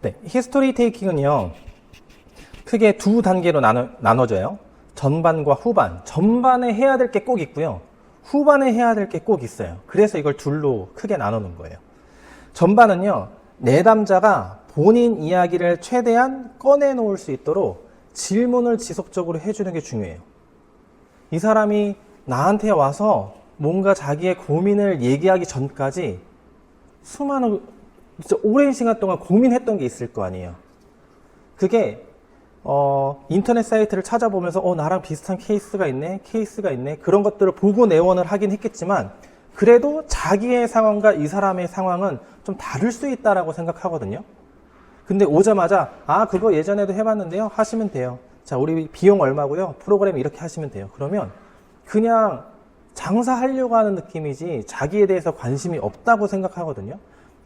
네, 히스토리 테이킹은요, 크게 두 단계로 나눠져요. 전반과 후반. 전반에 해야 될 게 꼭 있고요. 후반에 해야 될 게 꼭 있어요. 그래서 이걸 둘로 크게 나누는 거예요. 전반은요, 내담자가 본인 이야기를 최대한 꺼내놓을 수 있도록 질문을 지속적으로 해주는 게 중요해요. 이 사람이 나한테 와서 뭔가 자기의 고민을 얘기하기 전까지 수많은, 진짜 오랜 시간 동안 고민했던 게 있을 거 아니에요. 그게 인터넷 사이트를 찾아보면서 나랑 비슷한 케이스가 있네, 그런 것들을 보고 내원을 하긴 했겠지만, 그래도 자기의 상황과 이 사람의 상황은 좀 다를 수 있다라고 생각하거든요. 근데 오자마자 그거 예전에도 해봤는데요, 하시면 돼요. 자, 우리 비용 얼마고요, 프로그램 이렇게 하시면 돼요. 그러면 그냥 장사하려고 하는 느낌이지 자기에 대해서 관심이 없다고 생각하거든요.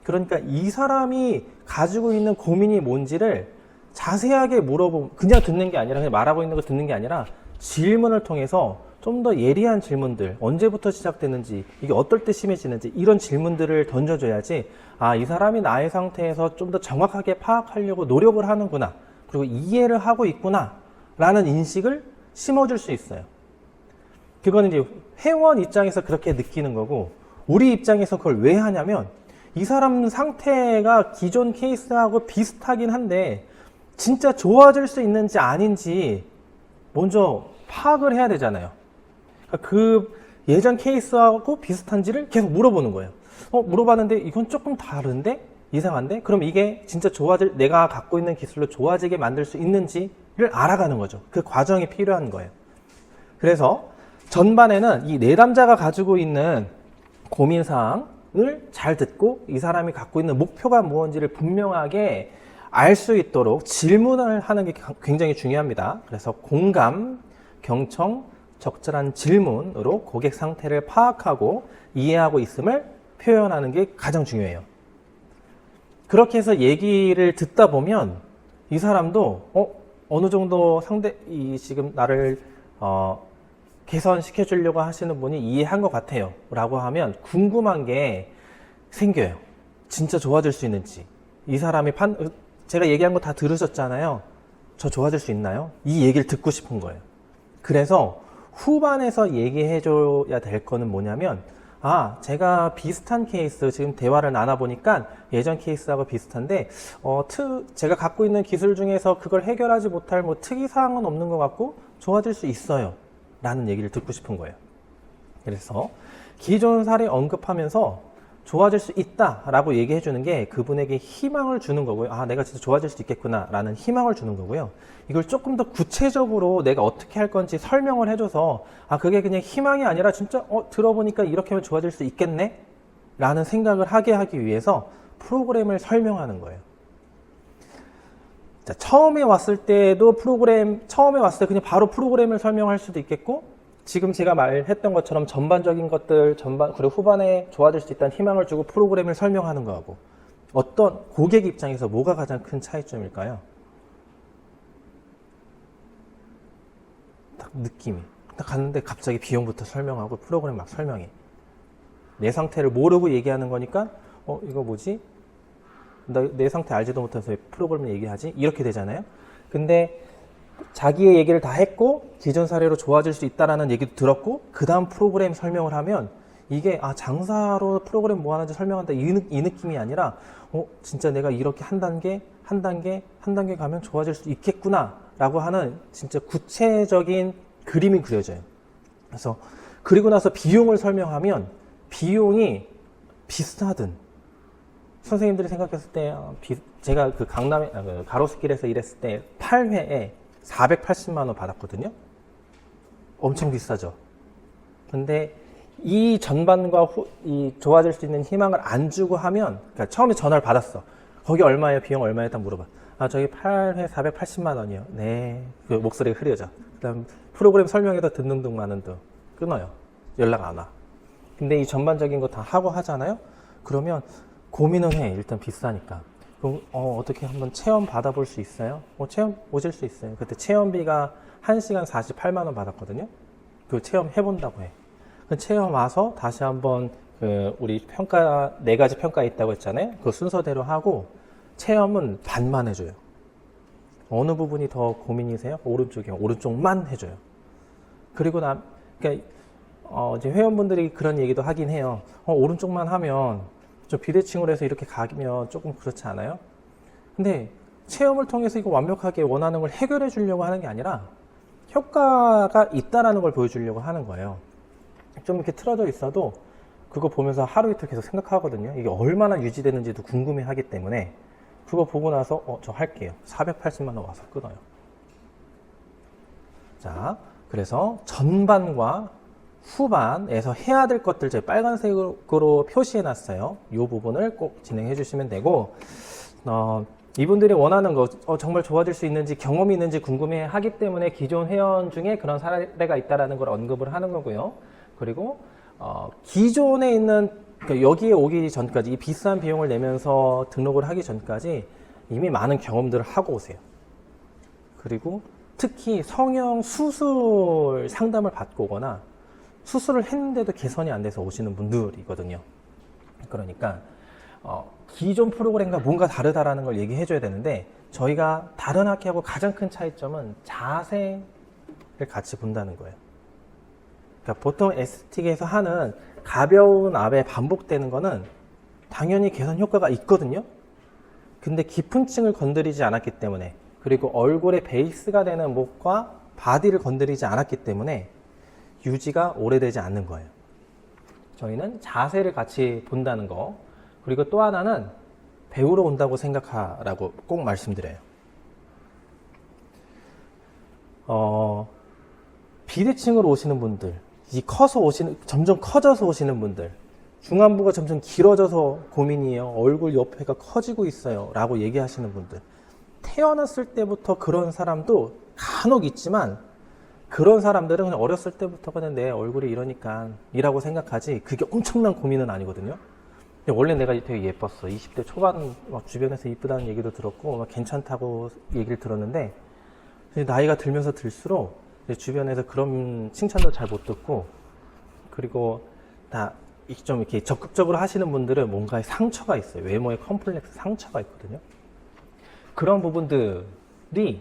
그러니까 이 사람이 가지고 있는 고민이 뭔지를 자세하게 물어보면, 그냥 듣는 게 아니라, 그냥 말하고 있는 거 듣는 게 아니라 질문을 통해서 좀 더 예리한 질문들, 언제부터 시작되는지, 이게 어떨 때 심해지는지, 이런 질문들을 던져줘야지, 이 사람이 나의 상태에서 좀 더 정확하게 파악하려고 노력을 하는구나, 그리고 이해를 하고 있구나 라는 인식을 심어줄 수 있어요. 그거는 이제 회원 입장에서 그렇게 느끼는 거고, 우리 입장에서 그걸 왜 하냐면, 이 사람 상태가 기존 케이스하고 비슷하긴 한데 진짜 좋아질 수 있는지 아닌지 먼저 파악을 해야 되잖아요. 그러니까 그 예전 케이스하고 비슷한지를 계속 물어보는 거예요. 물어봤는데 이건 조금 다른데? 이상한데? 그럼 이게 진짜 내가 갖고 있는 기술로 좋아지게 만들 수 있는지를 알아가는 거죠. 그 과정이 필요한 거예요. 그래서 전반에는 이 내담자가 가지고 있는 고민사항을 잘 듣고 이 사람이 갖고 있는 목표가 무엇인지를 분명하게 알 수 있도록 질문을 하는 게 굉장히 중요합니다. 그래서 공감, 경청, 적절한 질문으로 고객 상태를 파악하고 이해하고 있음을 표현하는 게 가장 중요해요. 그렇게 해서 얘기를 듣다 보면 이 사람도 어느 정도 지금 나를 개선시켜 주려고 하시는 분이 이해한 것 같아요 라고 하면 궁금한 게 생겨요. 진짜 좋아질 수 있는지, 이 사람이 제가 얘기한 거 다 들으셨잖아요. 저 좋아질 수 있나요? 이 얘기를 듣고 싶은 거예요. 그래서 후반에서 얘기해 줘야 될 거는 뭐냐면, 제가 비슷한 케이스, 지금 대화를 나눠보니까 예전 케이스하고 비슷한데 제가 갖고 있는 기술 중에서 그걸 해결하지 못할 특이사항은 없는 것 같고 좋아질 수 있어요 라는 얘기를 듣고 싶은 거예요. 그래서 기존 사례 언급하면서 좋아질 수 있다 라고 얘기해 주는 게 그분에게 희망을 주는 거고요. 내가 진짜 좋아질 수 있겠구나 라는 희망을 주는 거고요. 이걸 조금 더 구체적으로 내가 어떻게 할 건지 설명을 해줘서 그게 그냥 희망이 아니라 진짜 들어보니까 이렇게 하면 좋아질 수 있겠네 라는 생각을 하게 하기 위해서 프로그램을 설명하는 거예요. 자, 처음에 왔을 때 그냥 바로 프로그램을 설명할 수도 있겠고, 지금 제가 말했던 것처럼 전반적인 것들, 그리고 후반에 좋아질 수 있다는 희망을 주고 프로그램을 설명하는 거하고, 어떤 고객 입장에서 뭐가 가장 큰 차이점일까요? 딱 느낌이. 딱 갔는데 갑자기 비용부터 설명하고 프로그램 막 설명해. 내 상태를 모르고 얘기하는 거니까, 이거 뭐지? 내 상태 알지도 못해서 왜 프로그램을 얘기하지? 이렇게 되잖아요. 근데 자기의 얘기를 다 했고 기존 사례로 좋아질 수 있다라는 얘기도 들었고 그 다음 프로그램 설명을 하면 이게 장사로 프로그램 뭐 하는지 설명한다 이 느낌이 아니라 진짜 내가 이렇게 한 단계 가면 좋아질 수 있겠구나 라고 하는 진짜 구체적인 그림이 그려져요. 그래서 그리고 나서 비용을 설명하면 비용이 비슷하든, 선생님들이 생각했을 때 제가 그 강남에 가로수길에서 일했을 때 8회에 480만 원 받았거든요. 엄청 비싸죠. 근데 이 전반과 이 좋아질 수 있는 희망을 안 주고 하면, 그러니까 처음에 전화를 받았어. 거기 얼마예요? 비용 얼마예요? 딱 물어봐. 저기 8회 480만 원이요. 네. 그 목소리가 흐려져. 그 다음 프로그램 설명에다 듣는 동안은 또 끊어요. 연락 안 와. 근데 이 전반적인 거 다 하고 하잖아요? 그러면 고민은 해. 일단 비싸니까. 그럼 어떻게 한번 체험 받아볼 수 있어요? 체험 오실 수 있어요. 그때 체험비가 1시간 48만 원 받았거든요. 그 체험 해본다고 해. 그 체험 와서 다시 한번 우리 평가 4가지 평가 있다고 했잖아요. 그 순서대로 하고 체험은 반만 해줘요. 어느 부분이 더 고민이세요? 오른쪽이요. 오른쪽만 해줘요. 그리고 그러니까 이제 회원분들이 그런 얘기도 하긴 해요. 오른쪽만 하면 좀 비대칭으로 해서 이렇게 가면 조금 그렇지 않아요? 근데 체험을 통해서 이거 완벽하게 원하는 걸 해결해 주려고 하는 게 아니라 효과가 있다라는 걸 보여주려고 하는 거예요. 좀 이렇게 틀어져 있어도 그거 보면서 하루 이틀 계속 생각하거든요. 이게 얼마나 유지되는지도 궁금해 하기 때문에 그거 보고 나서 저 할게요. 480만 원 와서 끊어요. 자, 그래서 전반과 후반에서 해야 될 것들 제가 빨간색으로 표시해 놨어요. 이 부분을 꼭 진행해 주시면 되고, 이분들이 원하는 거 정말 좋아질 수 있는지 경험이 있는지 궁금해 하기 때문에 기존 회원 중에 그런 사례가 있다라는 걸 언급을 하는 거고요. 그리고 기존에 있는 그러니까 여기에 오기 전까지 이 비싼 비용을 내면서 등록을 하기 전까지 이미 많은 경험들을 하고 오세요. 그리고 특히 성형 수술 상담을 받고 오거나 수술을 했는데도 개선이 안 돼서 오시는 분들이거든요. 그러니까 기존 프로그램과 뭔가 다르다라는 걸 얘기해 줘야 되는데, 저희가 다른 학회하고 가장 큰 차이점은 자세를 같이 본다는 거예요. 그러니까 보통 에스틱에서 하는 가벼운 압에 반복되는 거는 당연히 개선 효과가 있거든요. 근데 깊은 층을 건드리지 않았기 때문에, 그리고 얼굴의 베이스가 되는 목과 바디를 건드리지 않았기 때문에 유지가 오래되지 않는 거예요. 저희는 자세를 같이 본다는 거, 그리고 또 하나는 배우러 온다고 생각하라고 꼭 말씀드려요. 비대칭으로 오시는 분들, 점점 커져서 오시는 분들, 중안부가 점점 길어져서 고민이에요. 얼굴 옆에가 커지고 있어요. 라고 얘기하시는 분들. 태어났을 때부터 그런 사람도 간혹 있지만, 그런 사람들은 그냥 어렸을 때부터 그냥 내 얼굴이 이러니까 이라고 생각하지, 그게 엄청난 고민은 아니거든요. 원래 내가 되게 예뻤어. 20대 초반 막 주변에서 이쁘다는 얘기도 들었고 막 괜찮다고 얘기를 들었는데, 나이가 들면서 들수록 주변에서 그런 칭찬도 잘 못 듣고, 그리고 다 좀 이렇게 적극적으로 하시는 분들은 뭔가에 상처가 있어요. 외모에 컴플렉스 상처가 있거든요. 그런 부분들이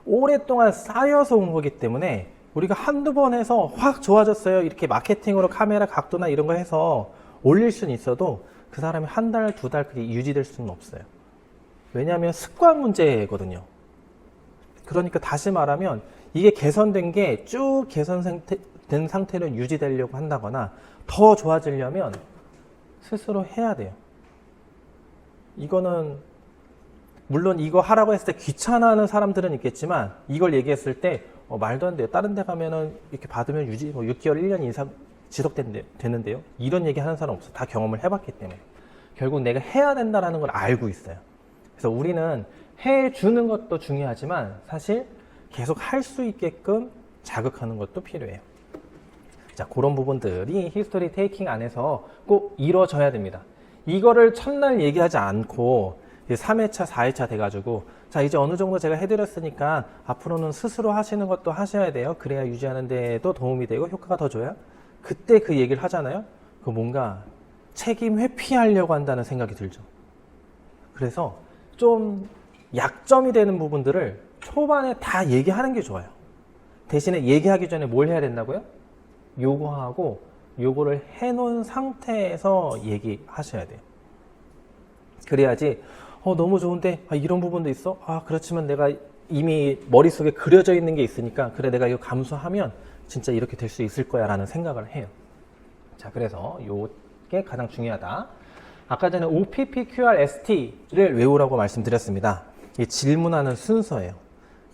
오랫동안 쌓여서 온 거기 때문에 우리가 한두 번 해서 확 좋아졌어요. 이렇게 마케팅으로 카메라 각도나 이런 거 해서 올릴 수는 있어도 그 사람이 한 달, 두 달 그게 유지될 수는 없어요. 왜냐하면 습관 문제거든요. 그러니까 다시 말하면 이게 개선된 게 쭉 개선된 상태로 유지되려고 한다거나 더 좋아지려면 스스로 해야 돼요. 이거는 물론 이거 하라고 했을 때 귀찮아하는 사람들은 있겠지만, 이걸 얘기했을 때 말도 안 돼요. 다른 데 가면은 이렇게 받으면 6개월, 1년 이상 지속되는데요. 이런 얘기 하는 사람 없어요. 다 경험을 해봤기 때문에. 결국 내가 해야 된다는 걸 알고 있어요. 그래서 우리는 해주는 것도 중요하지만 사실 계속 할 수 있게끔 자극하는 것도 필요해요. 자, 그런 부분들이 히스토리 테이킹 안에서 꼭 이루어져야 됩니다. 이거를 첫날 얘기하지 않고 3회차, 4회차 돼가지고, 자, 이제 어느 정도 제가 해드렸으니까 앞으로는 스스로 하시는 것도 하셔야 돼요. 그래야 유지하는 데도 도움이 되고 효과가 더 좋아요. 그때 그 얘기를 하잖아요. 그 뭔가 책임 회피하려고 한다는 생각이 들죠. 그래서 좀 약점이 되는 부분들을 초반에 다 얘기하는 게 좋아요. 대신에 얘기하기 전에 뭘 해야 된다고요? 요거하고 요거를 해놓은 상태에서 얘기하셔야 돼요. 그래야지 너무 좋은데 이런 부분도 있어? 그렇지만 내가 이미 머릿속에 그려져 있는 게 있으니까, 그래 내가 이거 감수하면 진짜 이렇게 될 수 있을 거야 라는 생각을 해요. 자, 그래서 요게 가장 중요하다. 아까 전에 OPPQRST를 외우라고 말씀드렸습니다. 이게 질문하는 순서예요.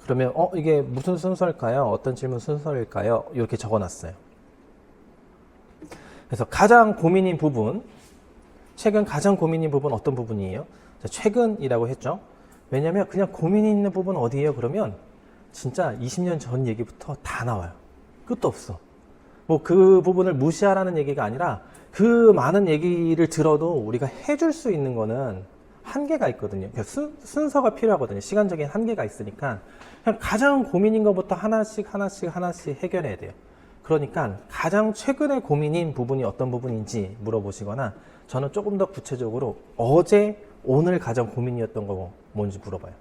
그러면 이게 무슨 순서일까요? 어떤 질문 순서일까요? 이렇게 적어놨어요. 그래서 가장 고민인 부분, 최근 가장 고민인 부분 어떤 부분이에요? 자, 최근이라고 했죠. 왜냐면 그냥 고민이 있는 부분 어디예요? 그러면 진짜 20년 전 얘기부터 다 나와요. 끝도 없어. 뭐 그 부분을 무시하라는 얘기가 아니라, 그 많은 얘기를 들어도 우리가 해줄 수 있는 거는 한계가 있거든요. 순서가 필요하거든요. 시간적인 한계가 있으니까 그냥 가장 고민인 것부터 하나씩 해결해야 돼요. 그러니까 가장 최근에 고민인 부분이 어떤 부분인지 물어보시거나, 저는 조금 더 구체적으로 어제, 오늘 가장 고민이었던 거 뭔지 물어봐요.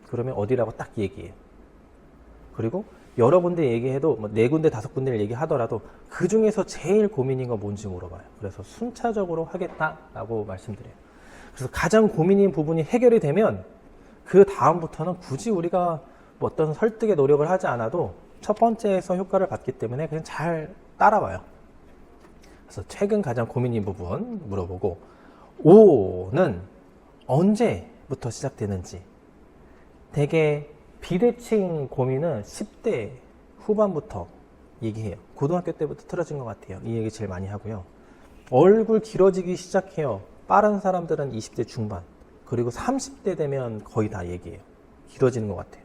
그러면 어디라고 딱 얘기해요. 그리고 여러 군데 얘기해도 뭐 4군데 5군데를 얘기하더라도 그 중에서 제일 고민인 거 뭔지 물어봐요. 그래서 순차적으로 하겠다라고 말씀드려요. 그래서 가장 고민인 부분이 해결이 되면 그 다음부터는 굳이 우리가 뭐 어떤 설득의 노력을 하지 않아도 첫 번째에서 효과를 봤기 때문에 그냥 잘 따라와요. 그래서 최근 가장 고민인 부분 물어보고, 5는 언제부터 시작되는지. 되게 비대칭 고민은 10대 후반부터 얘기해요. 고등학교 때부터 틀어진 것 같아요. 이 얘기 제일 많이 하고요. 얼굴 길어지기 시작해요. 빠른 사람들은 20대 중반, 그리고 30대 되면 거의 다 얘기해요. 길어지는 것 같아요.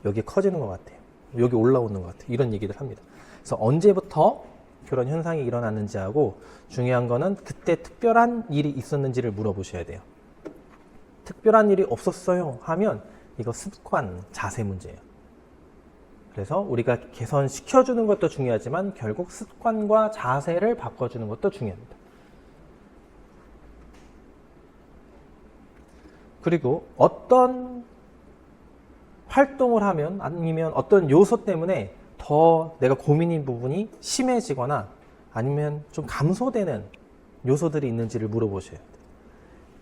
여기 커지는 것 같아요. 여기 올라오는 것 같아요. 이런 얘기들 합니다. 그래서 언제부터 그런 현상이 일어났는지 하고, 중요한 거는 그때 특별한 일이 있었는지를 물어보셔야 돼요. 특별한 일이 없었어요 하면 이거 습관, 자세 문제예요. 그래서 우리가 개선시켜주는 것도 중요하지만 결국 습관과 자세를 바꿔주는 것도 중요합니다. 그리고 어떤 활동을 하면, 아니면 어떤 요소 때문에 더 내가 고민인 부분이 심해지거나 아니면 좀 감소되는 요소들이 있는지를 물어보셔야 돼요.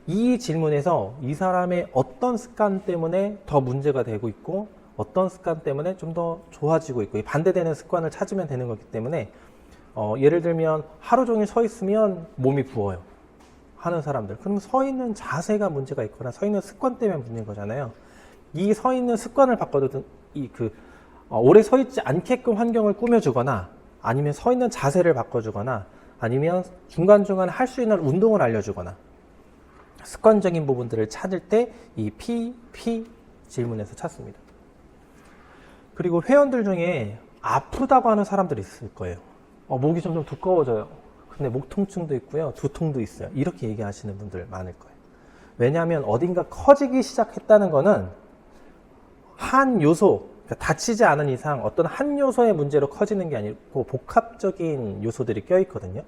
이 질문에서 이 사람의 어떤 습관 때문에 더 문제가 되고 있고 어떤 습관 때문에 좀 더 좋아지고 있고, 반대되는 습관을 찾으면 되는 거기 때문에 예를 들면 하루 종일 서 있으면 몸이 부어요 하는 사람들, 그럼 서 있는 자세가 문제가 있거나 서 있는 습관 때문에 문제인 거잖아요. 이 서 있는 습관을 바꿔도 오래 서 있지 않게끔 환경을 꾸며주거나, 아니면 서 있는 자세를 바꿔주거나, 아니면 중간중간 할 수 있는 운동을 알려주거나, 습관적인 부분들을 찾을 때 이 P 질문에서 찾습니다. 그리고 회원들 중에 아프다고 하는 사람들이 있을 거예요. 목이 점점 두꺼워져요. 근데 목 통증도 있고요, 두통도 있어요. 이렇게 얘기하시는 분들 많을 거예요. 왜냐하면 어딘가 커지기 시작했다는 거는 한 요소, 그러니까 다치지 않은 이상 어떤 한 요소의 문제로 커지는 게 아니고 복합적인 요소들이 껴있거든요.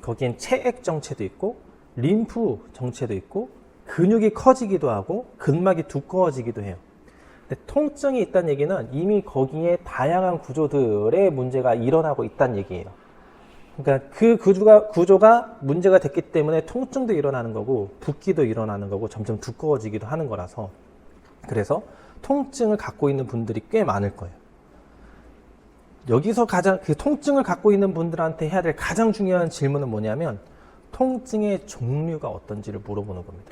거기엔 체액 정체도 있고 림프 정체도 있고 근육이 커지기도 하고 근막이 두꺼워지기도 해요. 근데 통증이 있다는 얘기는 이미 거기에 다양한 구조들의 문제가 일어나고 있다는 얘기예요. 그러니까 그 구조가 문제가 됐기 때문에 통증도 일어나는 거고 붓기도 일어나는 거고 점점 두꺼워지기도 하는 거라서, 그래서 통증을 갖고 있는 분들이 꽤 많을 거예요. 여기서 가장 그 통증을 갖고 있는 분들한테 해야 될 가장 중요한 질문은 뭐냐면 통증의 종류가 어떤지를 물어보는 겁니다.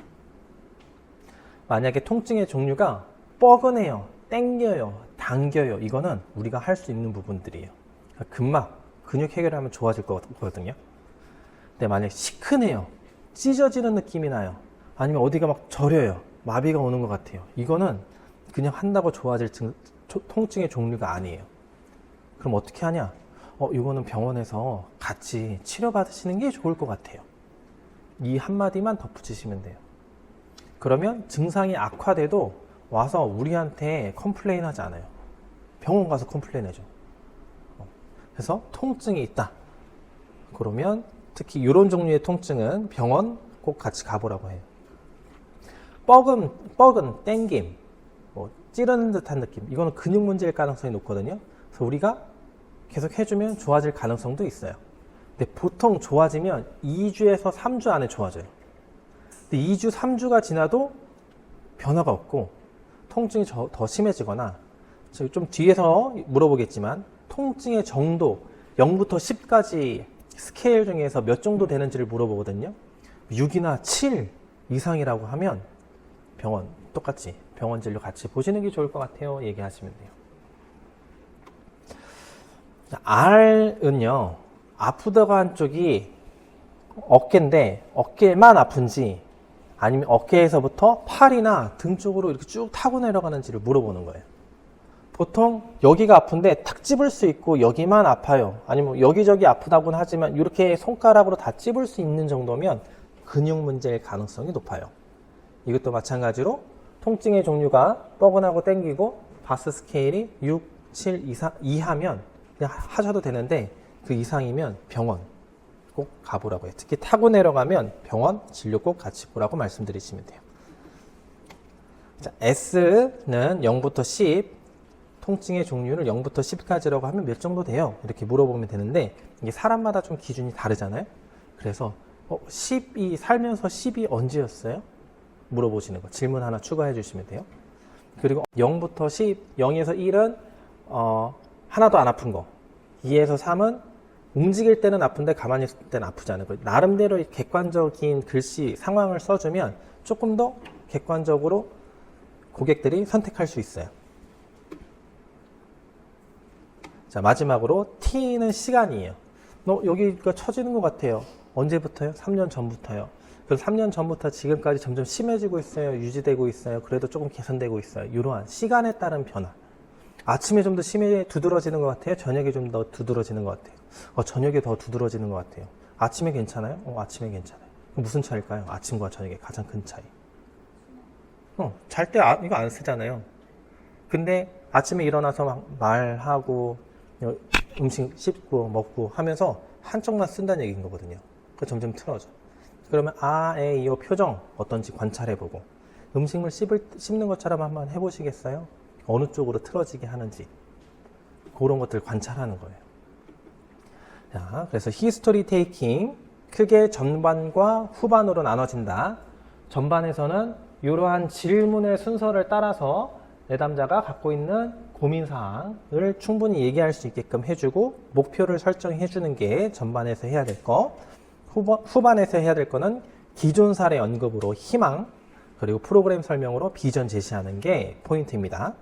만약에 통증의 종류가 뻐근해요, 땡겨요, 당겨요, 이거는 우리가 할 수 있는 부분들이에요. 그러니까 근막, 근육 해결하면 좋아질 거거든요. 근데 만약에 시큰해요, 찢어지는 느낌이 나요, 아니면 어디가 막 저려요, 마비가 오는 것 같아요, 이거는 그냥 한다고 좋아질 통증의 종류가 아니에요. 그럼 어떻게 하냐? 이거는 병원에서 같이 치료받으시는 게 좋을 것 같아요. 이 한마디만 덧붙이시면 돼요. 그러면 증상이 악화돼도 와서 우리한테 컴플레인 하지 않아요. 병원 가서 컴플레인 해줘. 그래서 통증이 있다. 그러면 특히 이런 종류의 통증은 병원 꼭 같이 가보라고 해요. 뻐근, 땡김, 찌르는 듯한 느낌, 이거는 근육 문제일 가능성이 높거든요. 그래서 우리가 계속 해주면 좋아질 가능성도 있어요. 근데 보통 좋아지면 2주에서 3주 안에 좋아져요. 근데 2주, 3주가 지나도 변화가 없고 통증이 더 심해지거나, 좀 뒤에서 물어보겠지만 통증의 정도 0부터 10까지 스케일 중에서 몇 정도 되는지를 물어보거든요. 6이나 7 이상이라고 하면 똑같이 병원 진료 같이 보시는 게 좋을 것 같아요 얘기하시면 돼요. R은요, 아프다고 한 쪽이 어깨인데 어깨만 아픈지 아니면 어깨에서부터 팔이나 등 쪽으로 이렇게 쭉 타고 내려가는지를 물어보는 거예요. 보통 여기가 아픈데 탁 찝을 수 있고 여기만 아파요, 아니면 여기저기 아프다고는 하지만 이렇게 손가락으로 다 찝을 수 있는 정도면 근육 문제일 가능성이 높아요. 이것도 마찬가지로 통증의 종류가 뻐근하고 땡기고 바스 스케일이 6, 7 이하면 그냥 하셔도 되는데 그 이상이면 병원, 꼭 가보라고 해요. 특히 타고 내려가면 병원 진료 꼭 같이 보라고 말씀드리시면 돼요. 자, S는 0부터 10, 통증의 종류를 0부터 10까지라고 하면 몇 정도 돼요? 이렇게 물어보면 되는데 이게 사람마다 좀 기준이 다르잖아요. 그래서 10이 살면서 10이 언제였어요? 물어보시는 거 질문 하나 추가해 주시면 돼요. 그리고 0부터 10, 0에서 1은 하나도 안 아픈 거, 2에서 3은 움직일 때는 아픈데 가만히 있을 때는 아프지 않은 거. 나름대로 객관적인 글씨 상황을 써주면 조금 더 객관적으로 고객들이 선택할 수 있어요. 자, 마지막으로 T는 시간이에요. 여기가 처지는 것 같아요. 언제부터요? 3년 전부터요. 그래서 3년 전부터 지금까지 점점 심해지고 있어요. 유지되고 있어요. 그래도 조금 개선되고 있어요. 이러한 시간에 따른 변화. 아침에 좀 더 심해 두드러지는 것 같아요. 저녁에 좀 더 두드러지는 것 같아요. 저녁에 더 두드러지는 것 같아요. 아침에 괜찮아요? 아침에 괜찮아요. 무슨 차일까요? 아침과 저녁의 가장 큰 차이. 잘 때 이거 안 쓰잖아요. 근데 아침에 일어나서 막 말하고 음식 씹고 먹고 하면서 한쪽만 쓴다는 얘기인 거거든요. 그 점점 틀어져. 그러면 에, 이, 오 표정 어떤지 관찰해보고 음식물 씹는 것처럼 한번 해보시겠어요? 어느 쪽으로 틀어지게 하는지 그런 것들 관찰하는 거예요. 자, 그래서 히스토리 테이킹 크게 전반과 후반으로 나눠진다. 전반에서는 이러한 질문의 순서를 따라서 내담자가 갖고 있는 고민사항을 충분히 얘기할 수 있게끔 해주고 목표를 설정해 주는 게 전반에서 해야 될 거. 후반에서 해야 될 거는 기존 사례 언급으로 희망, 그리고 프로그램 설명으로 비전 제시하는 게 포인트입니다.